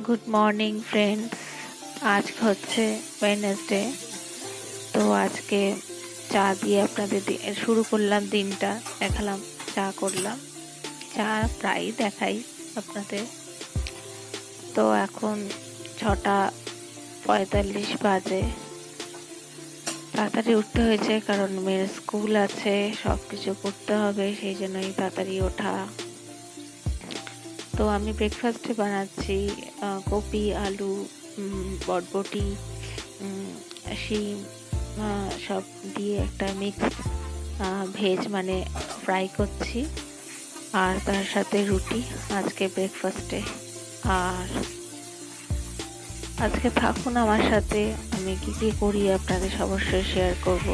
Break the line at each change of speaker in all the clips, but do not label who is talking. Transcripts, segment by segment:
Good morning friends. আজ হচ্ছে Wednesday. তো আজকে চা দিয়ে আপনাদের শুরু করলাম দিনটা। দেখালাম, চা করলাম, চা প্রায় দেখাই আপনাদের। তো এখন 6:45 বাজে। তাড়াতাড়ি উঠতে হয়েছে কারণ মেয়ের স্কুল আছে, সব কিছু করতে হবে, সেই জন্যই তাড়াতাড়ি ওঠা। তো আমি ব্রেকফাস্টে বানাচ্ছি কপি, আলু, বরবটি, শিম, সব দিয়ে একটা মিক্স ভেজ মানে ফ্রাই করছি। আর তার সাথে রুটি আজকে ব্রেকফাস্টে। আর আজকে থাকুন আমার সাথে, আমি কি কি করি আপনাদের অবশ্যই শেয়ার করব।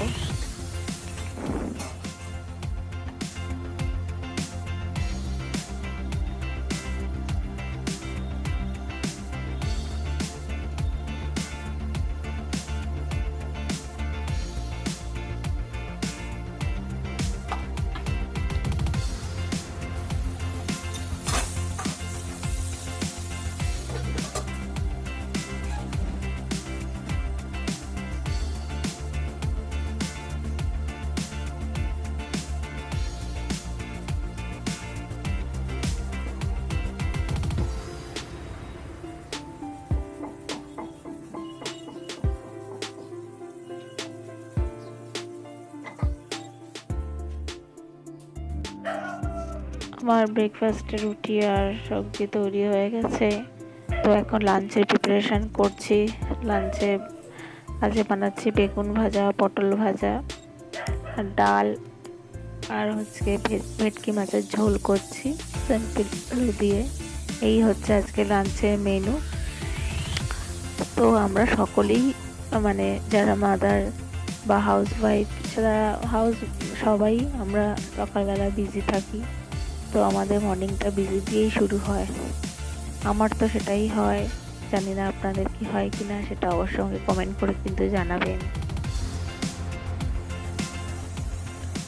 আমার ব্রেকফাস্টে রুটি আর সবজি তৈরি হয়ে গেছে। তো এখন লাঞ্চের প্রিপারেশন করছি। লাঞ্চে আজকে বানাচ্ছি বেগুন ভাজা, পটল ভাজা, আর ডাল, আর হচ্ছে ভেটকি মাছের ঝোল করছি সিম্পল আলু দিয়ে। এই হচ্ছে আজকে লাঞ্চের মেনু। তো আমরা সকলেই মানে যারা মাদার বা হাউস ওয়াইফ, যারা সবাই আমরা সকালবেলা বিজি থাকি। তো আমাদের মর্নিংটা বিজি দিয়েই শুরু হয়। আমার তো সেটাই হয়, জানি না আপনাদের কি হয় কিনা, সেটা অবশ্যই আমাকে কমেন্ট করে কিন্তু জানাবেন।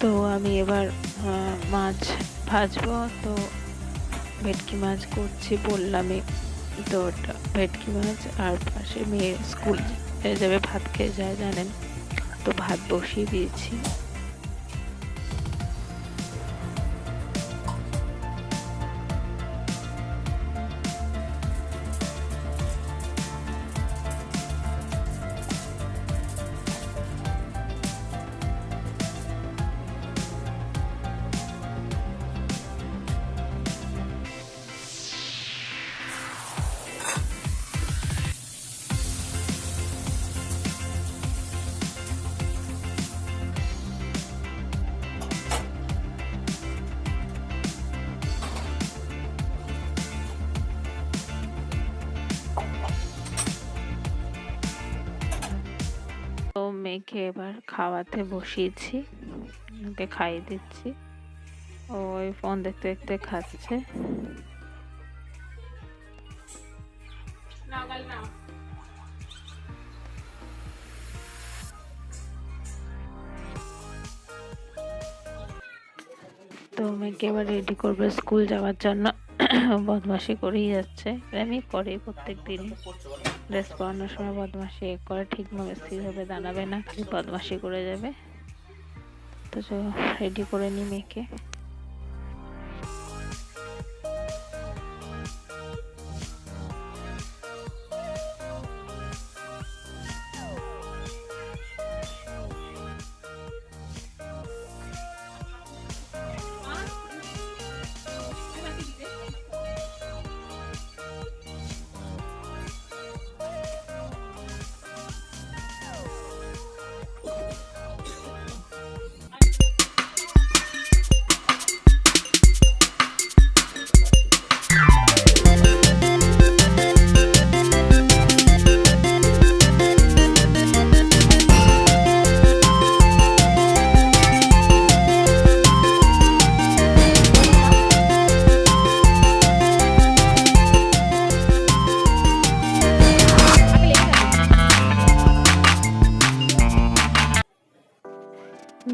তো আমি এবার মাছ ভাজবো। তো ভেটকি মাছ করছি বললামই। তো ওটা ভেটকি মাছ, আর পাশে মেয়ে স্কুল যাবে, ভাত খেয়ে যায় জানেন। তো ভাত বসিয়ে দিয়েছি। তো মেয়েকে এবার খাওয়াতে বসিয়েছি, ওকে খাইয়ে দিচ্ছি। ও ওই ফোন দেখতে দেখতে খাচ্ছে। তো মেয়েকে এবার রেডি করবে স্কুল যাওয়ার জন্য। বদমাশি করেই যাচ্ছে, আমি করে প্রত্যেক দিনই। ড্রেস পরানোর সময় বদমাশি করে, ঠিকভাবে স্থিরভাবে দাঁড়াবে না, খালি বদমাশি করে যাবে। তো রেডি করে নি মেয়েকে।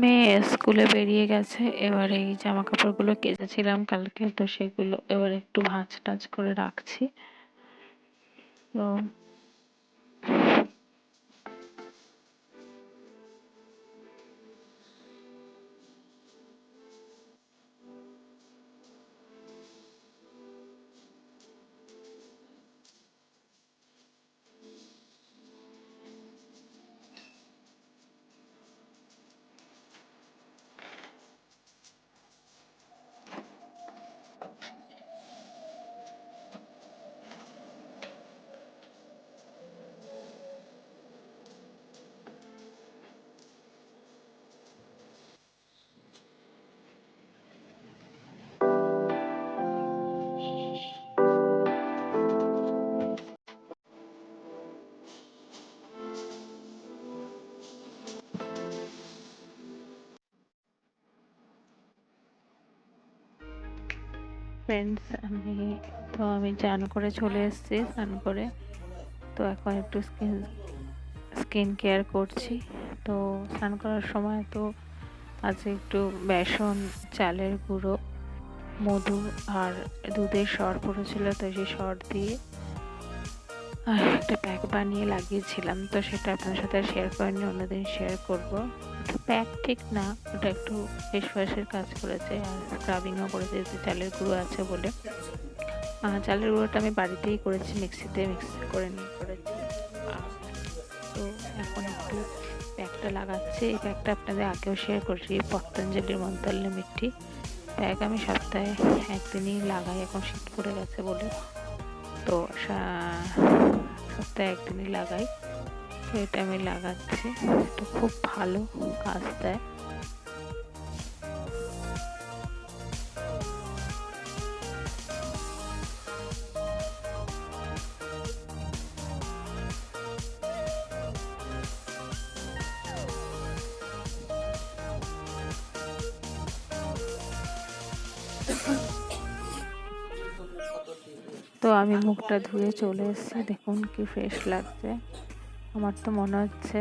মেয়ে স্কুলে বেরিয়ে গেছে। এবার এই জামা কাপড়গুলো কেচেছিলাম কালকে, তো সেগুলো এবার একটু ভাঁজ টাজ করে রাখছি। তো ফ্রেন্ডস, আমি চান করে চলে এসেছি। স্নান করে তো এখন একটু স্কিন কেয়ার করছি। তো স্নান করার সময় তো আছে একটু বেসন, চালের গুঁড়ো, মধু আর দুধের সর পড়েছিল, তো সেই সর দিয়ে একটা প্যাক বানিয়ে লাগিয়েছিলাম। তো সেটা আপনার সাথে শেয়ার করিনি, অন্যদিন শেয়ার করব। প্যাক ঠিক না, ওটা একটু ফেস ওয়াশের কাজ করেছে আর স্ক্রাবিংও করেছে, যেহেতু চালের গুঁড়ো আছে বলে। চালের গুঁড়োটা আমি বাড়িতেই করেছি, মিক্সিতে মিক্স করে নিয়ে করেছি। তো এখন একটু প্যাকটা লাগাচ্ছি। এই প্যাকটা আপনাদের আগেও শেয়ার করছি, পতঞ্জলির মন্তল্য মিট্টি প্যাক। আমি সপ্তাহে একদিনই লাগাই, এখন শীত পড়ে গেছে বলে, তো সপ্তাহে একদিনই লাগাই। তো এটা আমি লাগাচ্ছি, তো খুব ভালো কাজ দেয়। তো আমি মুখটা ধুয়ে চলে এসেছি, দেখুন কি ফ্রেশ লাগছে। আমার তো মনে হচ্ছে,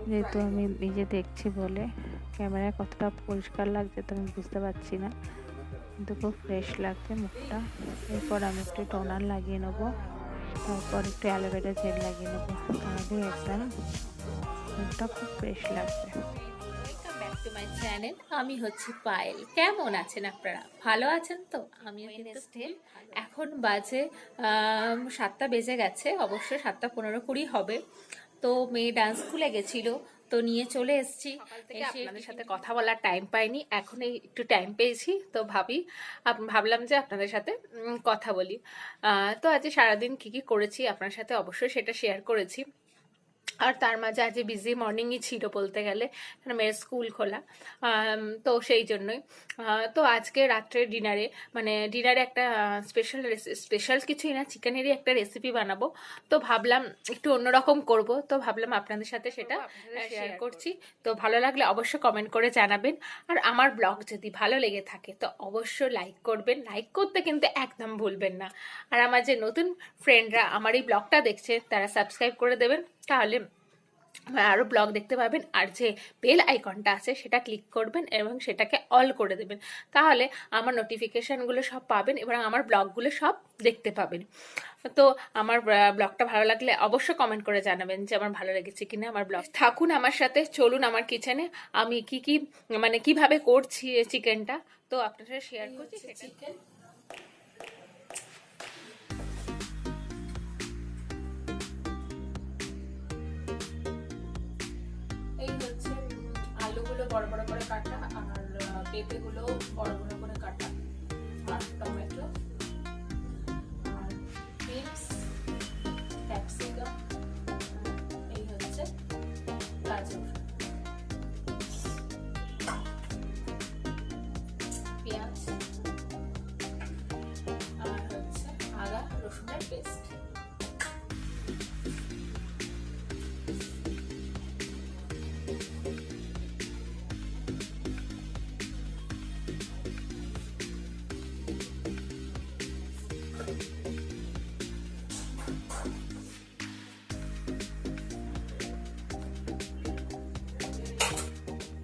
যেহেতু আমি নিজে দেখছি বলে ক্যামেরায় কতটা পরিষ্কার লাগছে তো আমি বুঝতে পারছি না, কিন্তু খুব ফ্রেশ লাগছে মুখটা। এরপর আমি একটু টোনার লাগিয়ে নেবো, তারপর একটু অ্যালোভেরা জেল লাগিয়ে নেবো, তাহলে একদম মুখটা খুব ফ্রেশ লাগবে।
মাই চ্যানেল, আমি হচ্ছি পায়েল। কেমন আছেন আপনারা? ভালো আছেন তো? আমিও কিন্তু এখন বাজে 7টা বেজে গেছে, অবশ্যই 7:15-20 হবে। তো মেয়ে ডান্স স্কুলে গেছিল, তো নিয়ে চলে এসেছি। আপনাদের সাথে কথা বলার টাইম পাইনি, এখন একটু টাইম পেয়েছি, তো ভাবলাম যে আপনাদের সাথে কথা বলি। তো আজ সারাদিন কি কি করেছি আপনার সাথে অবশ্যই সেটা শেয়ার করেছি। আর তার মাঝে আজ বিজি মর্নিংই ছিল বলতে গেলে, কারণ মেয়ের স্কুল খোলা, তো সেই জন্যই। তো আজকে রাত্রে ডিনারে একটা স্পেশাল কিছুই না, চিকেনেরই একটা রেসিপি বানাবো। তো ভাবলাম একটু অন্যরকম করব, তো ভাবলাম আপনাদের সাথে সেটা শেয়ার করছি। তো ভালো লাগলে অবশ্যই কমেন্ট করে জানাবেন। আর আমার ব্লগ যদি ভালো লেগে থাকে তো অবশ্যই লাইক করবেন, লাইক করতে কিন্তু একদম ভুলবেন না। আর আমার যে নতুন ফ্রেন্ডরা আমার এই ব্লগটা দেখছে তারা সাবস্ক্রাইব করে দেবেন, তাহলে আরও ব্লগ দেখতে পাবেন। আর যে বেল আইকনটা আছে সেটা ক্লিক করবেন এবং সেটাকে অল করে দেবেন, তাহলে আমার নোটিফিকেশানগুলো সব পাবেন এবং আমার ব্লগগুলো সব দেখতে পাবেন। তো আমার ব্লগটা ভালো লাগলে অবশ্যই কমেন্ট করে জানাবেন যে আমার ভালো লেগেছে কিনা আমার ব্লগ। থাকুন আমার সাথে, চলুন আমার কিচেনে আমি কি কিভাবে করছি চিকেনটা, তো আপনার সাথে শেয়ার করছি। চিকেন এই হচ্ছে, আলুগুলো বড় বড় করে কাটা, আর পেঁপেগুলো বড় বড় করে কাটা, আর টমেটো, আর বিনস, ক্যাপসিকাম, এই হচ্ছে গাজর, পেঁয়াজ, আর হচ্ছে আদা রসুনের পেস্ট।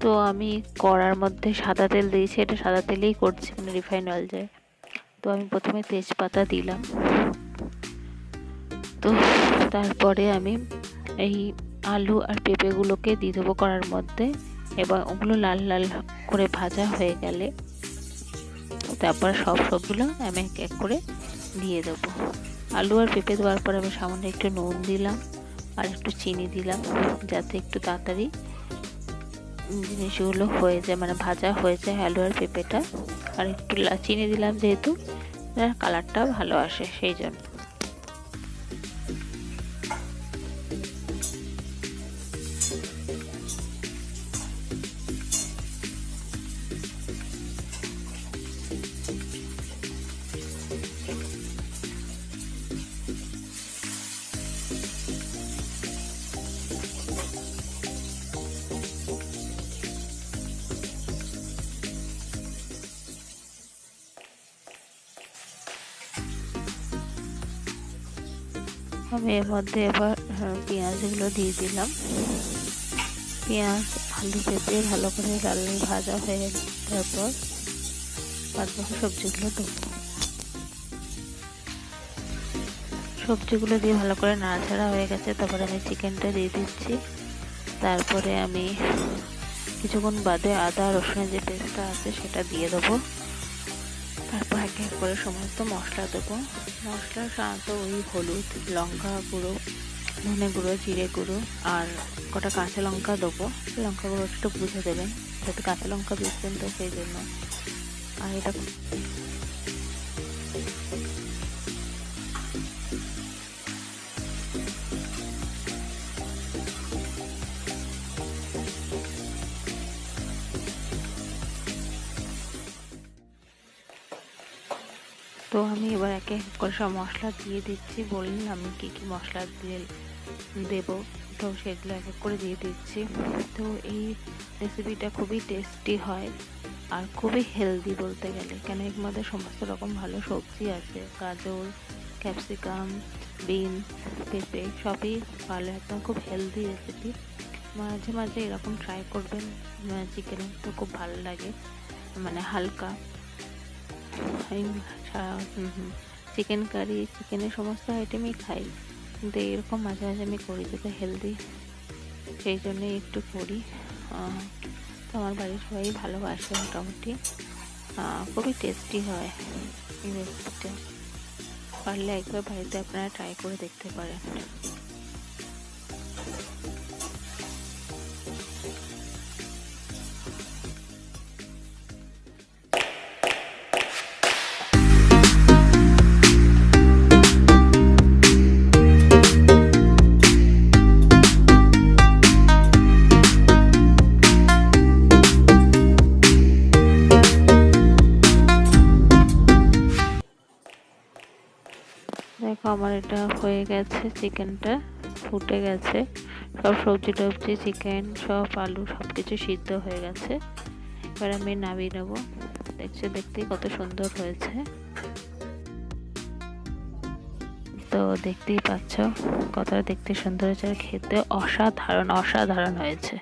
তো আমি কড়ার মধ্যে সাদা তেল দিয়েছি, এটা সাদা তেলেই করছি, মানে রিফাইন অয়েল যায়। তো আমি প্রথমে তেজপাতা দিলাম, তো তারপরে আমি এই আলু আর পেঁপেগুলোকে দিয়ে দেবো কড়ার মধ্যে, এবং ওগুলো লাল লাল করে ভাজা হয়ে গেলে তারপর সব সবগুলো আমি এক এক করে দিয়ে দেবো। আলু আর পেঁপে দেওয়ার পর আমি সামান্য একটু নুন দিলাম আর একটু চিনি দিলাম, যাতে একটু তাড়াতাড়ি জিনিসগুলো হয়ে যায়, মানে ভাজা হয়ে যায় আলু আর পেঁপেটা। আর একটু চিনি দিলাম যেহেতু কালারটা ভালো আসে সেই জন্য। আমি এর মধ্যে এবার পেঁয়াজগুলো দিয়ে দিলাম। পেঁয়াজ আলু পেঁপে ভালো করে লাল লাল ভাজা হয়ে গেলে তারপর বাদবাকি সবজিগুলো দেবো। সবজিগুলো দিয়ে ভালো করে নাড়াচাড়া হয়ে গেছে, তারপরে আমি চিকেনটা দিয়ে দিচ্ছি। তারপরে আমি কিছুক্ষণ বাদে আদা রসুনের যে পেস্টটা আছে সেটা দিয়ে দেবো। তারপর এক এক করে সমস্ত মশলা দেবো। মশলা সাধারণত ওই হলুদ, লঙ্কা গুঁড়ো, ধনে গুঁড়ো, জিরে গুঁড়ো আর কটা কাঁচা লঙ্কা দেবো। লঙ্কা গুঁড়ো একটু বুঝে দেবেন, যাতে কাঁচা লঙ্কা দিচ্ছেন তো সেই জন্য। আর এটা তো আমি এবার একে এক করে সব মশলা দিয়ে দিচ্ছি। বললাম আমি কী কী মশলা দিয়ে দেবো, তো সেগুলো এক এক করে দিয়ে দিচ্ছি। তো এই রেসিপিটা খুবই টেস্টি হয় আর খুবই হেলদি বলতে গেলে, কেন এর মধ্যে সমস্ত রকম ভালো সবজি আছে, গাজর, ক্যাপসিকাম, বিনস, পেঁপে সবই ভালো, একদম খুব হেলদি রেসিপি। মাঝে মাঝে এরকম ট্রাই করবেন চিকেনের, তো খুব ভালো লাগে, মানে হালকা চিকেন কারি, চিকেনের সমস্ত আইটেমই খাই, কিন্তু এরকম মাঝে মাঝে আমি করি যাতে হেলদি, সেই জন্যই একটু করি। তো আমার বাড়ির সবাই ভালোবাসে মোটামুটি, খুবই টেস্টি হয় এই রেসিপিটা। পারলে একবার বাড়িতে আপনারা ট্রাই করে দেখতে পারেন। দেখো আমার এটা হয়ে গেছে, চিকেনটা ফুটে গেছে, সব সবজি টবজি চিকেন সব আলু সব কিছু সিদ্ধ হয়ে গেছে। এবার আমি নামিয়ে নেবো। দেখতেই কত সুন্দর হয়েছে, তো দেখতেই পাচ্ছ কতটা দেখতে সুন্দর হয়েছে, আর খেতে অসাধারণ অসাধারণ হয়েছে।